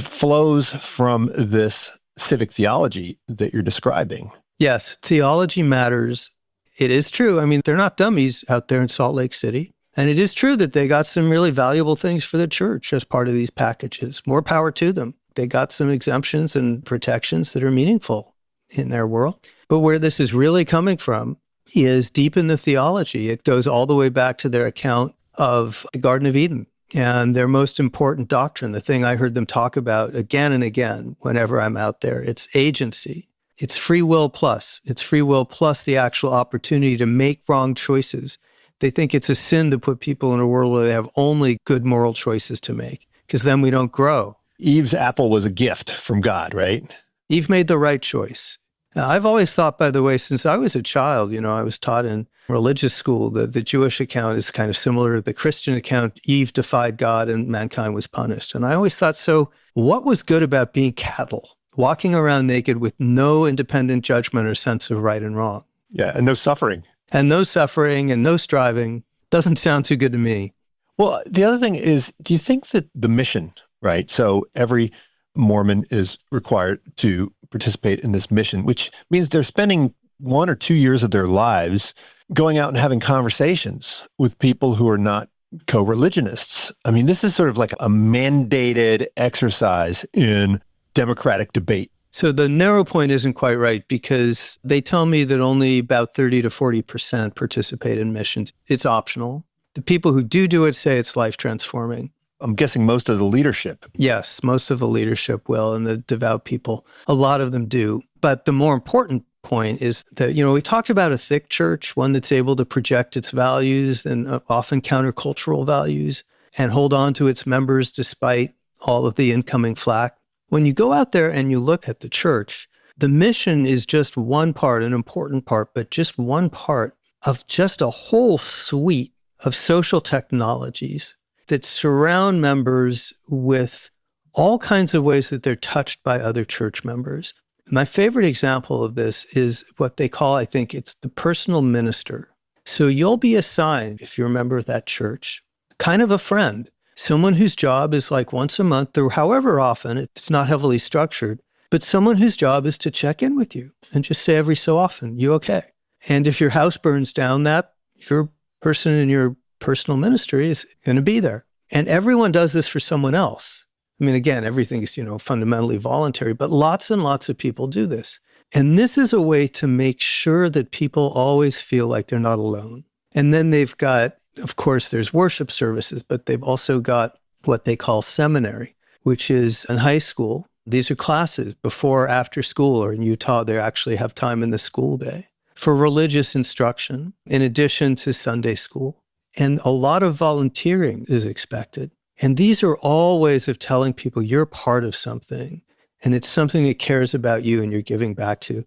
Speaker 2: flows from this civic theology that you're describing.
Speaker 3: Yes, theology matters. It is true. I mean, they're not dummies out there in Salt Lake City. And it is true that they got some really valuable things for the church as part of these packages. More power to them. They got some exemptions and protections that are meaningful in their world. But where this is really coming from is deep in the theology. It goes all the way back to their account of the Garden of Eden and their most important doctrine, the thing I heard them talk about again and again whenever I'm out there. It's agency. It's free will plus. It's free will plus the actual opportunity to make wrong choices. They think it's a sin to put people in a world where they have only good moral choices to make, because then we don't grow.
Speaker 2: Eve's apple was a gift from God, right?
Speaker 3: Eve made the right choice. Now, I've always thought, by the way, since I was a child, I was taught in religious school that the Jewish account is kind of similar to the Christian account. Eve defied God and mankind was punished. And I always thought, so what was good about being cattle, walking around naked with no independent judgment or sense of right and wrong?
Speaker 2: Yeah, and no suffering.
Speaker 3: And no suffering and no striving. Doesn't sound too good to me.
Speaker 2: Well, the other thing is, do you think that the mission, right? So every Mormon is required to participate in this mission, which means they're spending 1 or 2 years of their lives going out and having conversations with people who are not co-religionists. I mean, this is sort of like a mandated exercise in democratic debate.
Speaker 3: So the narrow point isn't quite right, because they tell me that only about 30 to 40% participate in missions. It's optional. The people who do it say it's life transforming.
Speaker 2: I'm guessing most of the leadership.
Speaker 3: Yes, most of the leadership will, and the devout people, a lot of them do. But the more important point is that, we talked about a thick church, one that's able to project its values and often countercultural values and hold on to its members despite all of the incoming flack. When you go out there and you look at the church, the mission is just one part, an important part, but just one part of just a whole suite of social technologies that surround members with all kinds of ways that they're touched by other church members. My favorite example of this is what they call, I think it's the personal minister. So you'll be assigned, if you're a member of that church, kind of a friend. Someone whose job is like once a month or however often, it's not heavily structured, but someone whose job is to check in with you and just say every so often, you okay? And if your house burns down, that your person in your personal ministry is going to be there. And everyone does this for someone else. I mean, again, everything is, fundamentally voluntary, but lots and lots of people do this. And this is a way to make sure that people always feel like they're not alone. And then they've got, of course, there's worship services, but they've also got what they call seminary, which is in high school. These are classes before or after school, or in Utah, they actually have time in the school day for religious instruction, in addition to Sunday school. And a lot of volunteering is expected. And these are all ways of telling people you're part of something, and it's something that cares about you and you're giving back to.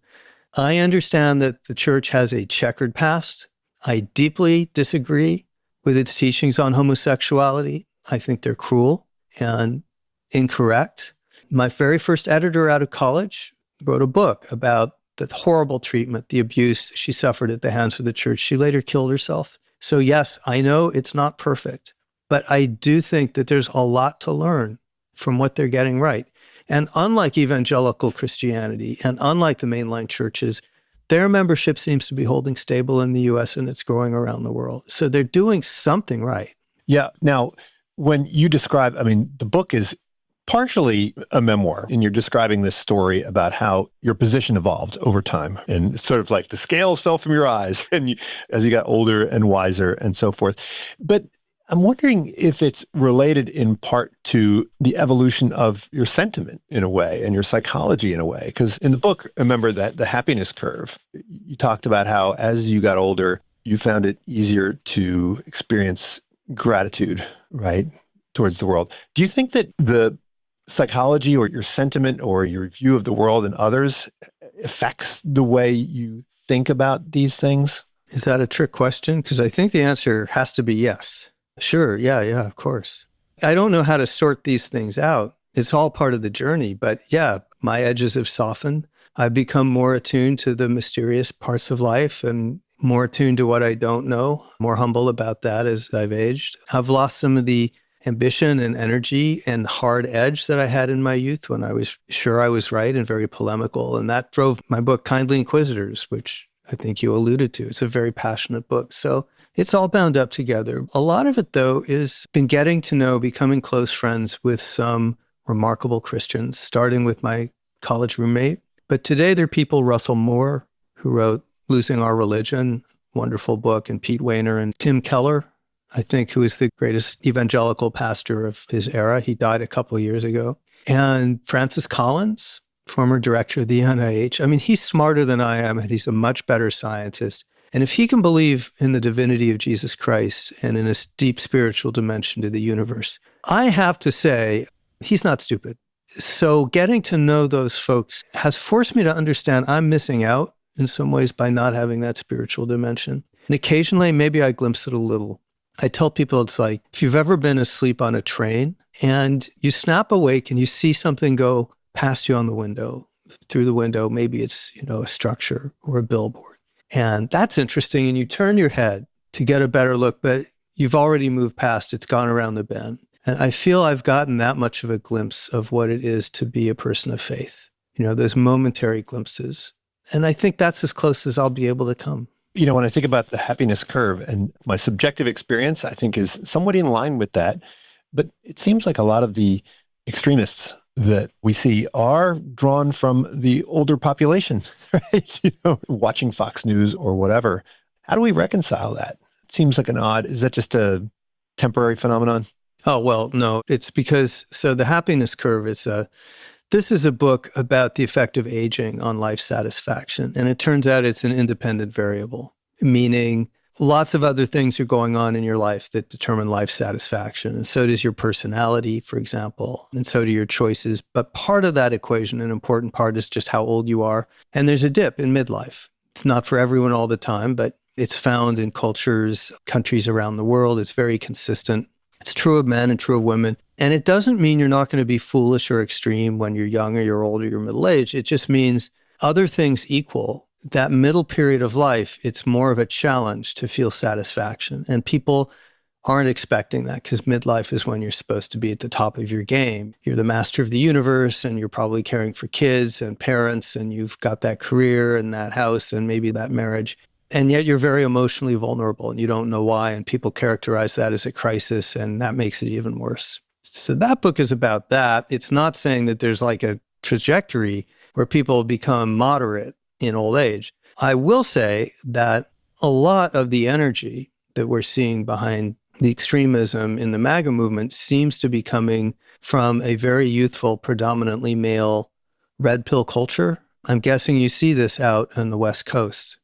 Speaker 3: I understand that the church has a checkered past. I deeply disagree with its teachings on homosexuality. I think they're cruel and incorrect. My very first editor out of college wrote a book about the horrible treatment, the abuse she suffered at the hands of the church. She later killed herself. So yes, I know it's not perfect, but I do think that there's a lot to learn from what they're getting right. And unlike evangelical Christianity and unlike the mainline churches, their membership seems to be holding stable in the US and it's growing around the world. So they're doing something right.
Speaker 2: Yeah. Now, when you describe, the book is partially a memoir, and you're describing this story about how your position evolved over time. And it's sort of like the scales fell from your eyes as you got older and wiser and so forth. But I'm wondering if it's related in part to the evolution of your sentiment in a way and your psychology in a way. Because in the book, remember that the happiness curve, you talked about how as you got older, you found it easier to experience gratitude, right, towards the world. Do you think that the psychology or your sentiment or your view of the world and others affects the way you think about these things?
Speaker 3: Is that a trick question? Because I think the answer has to be yes. Sure. Yeah, of course. I don't know how to sort these things out. It's all part of the journey. But yeah, my edges have softened. I've become more attuned to the mysterious parts of life and more attuned to what I don't know, more humble about that as I've aged. I've lost some of the ambition and energy and hard edge that I had in my youth when I was sure I was right and very polemical. And that drove my book, Kindly Inquisitors, which I think you alluded to. It's a very passionate book. So it's all bound up together. A lot of it, though, is been getting to know, becoming close friends with some remarkable Christians, starting with my college roommate. But today there are people, Russell Moore, who wrote Losing Our Religion, wonderful book, and Pete Wehner and Tim Keller, I think, who is the greatest evangelical pastor of his era. He died a couple of years ago. And Francis Collins, former director of the NIH. I mean, he's smarter than I am, and he's a much better scientist. And if he can believe in the divinity of Jesus Christ and in a deep spiritual dimension to the universe, I have to say, he's not stupid. So getting to know those folks has forced me to understand I'm missing out in some ways by not having that spiritual dimension. And occasionally, maybe I glimpse it a little. I tell people it's like, if you've ever been asleep on a train and you snap awake and you see something go past you on the window, through the window, maybe it's, a structure or a billboard. And that's interesting. And you turn your head to get a better look, but you've already moved past, it's gone around the bend. And I feel I've gotten that much of a glimpse of what it is to be a person of faith, those momentary glimpses. And I think that's as close as I'll be able to come.
Speaker 2: When I think about the happiness curve and my subjective experience, I think is somewhat in line with that. But it seems like a lot of the extremists that we see are drawn from the older population, right? Watching Fox News or whatever. How do we reconcile that? It seems like is that just a temporary phenomenon?
Speaker 3: Oh, well, no, it's because, the happiness curve this is a book about the effect of aging on life satisfaction. And it turns out it's an independent variable, meaning lots of other things are going on in your life that determine life satisfaction. And so does your personality, for example, and so do your choices. But part of that equation, an important part, is just how old you are. And there's a dip in midlife. It's not for everyone all the time, but it's found in cultures, countries around the world. It's very consistent. It's true of men and true of women. And it doesn't mean you're not going to be foolish or extreme when you're young or you're old or you're middle-aged. It just means other things equal. That middle period of life, it's more of a challenge to feel satisfaction. And people aren't expecting that because midlife is when you're supposed to be at the top of your game. You're the master of the universe and you're probably caring for kids and parents and you've got that career and that house and maybe that marriage. And yet you're very emotionally vulnerable and you don't know why. And people characterize that as a crisis and that makes it even worse. So that book is about that. It's not saying that there's like a trajectory where people become moderate in old age. I will say that a lot of the energy that we're seeing behind the extremism in the MAGA movement seems to be coming from a very youthful, predominantly male red pill culture. I'm guessing you see this out on the West Coast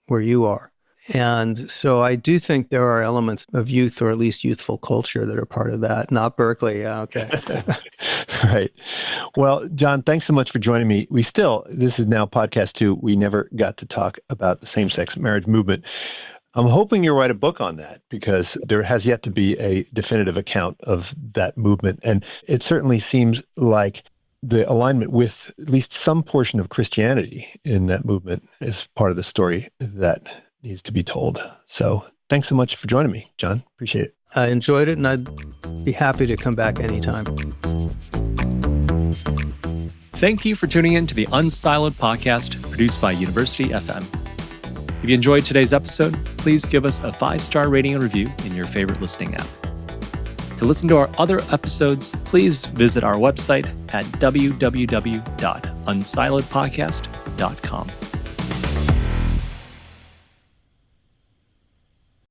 Speaker 3: where you are. And so I do think there are elements of youth, or at least youthful culture, that are part of that. Not Berkeley. Yeah, okay.
Speaker 2: Right. Well, John, thanks so much for joining me. This is now podcast 2. We never got to talk about the same-sex marriage movement. I'm hoping you'll write a book on that because there has yet to be a definitive account of that movement. And it certainly seems like the alignment with at least some portion of Christianity in that movement is part of the story that needs to be told. So thanks so much for joining me, John. Appreciate it.
Speaker 3: I enjoyed it and I'd be happy to come back anytime.
Speaker 1: Thank you for tuning in to the Unsiloed podcast produced by University FM. If you enjoyed today's episode, please give us a 5-star rating and review in your favorite listening app. To listen to our other episodes, please visit our website at www.unsiloedpodcast.com.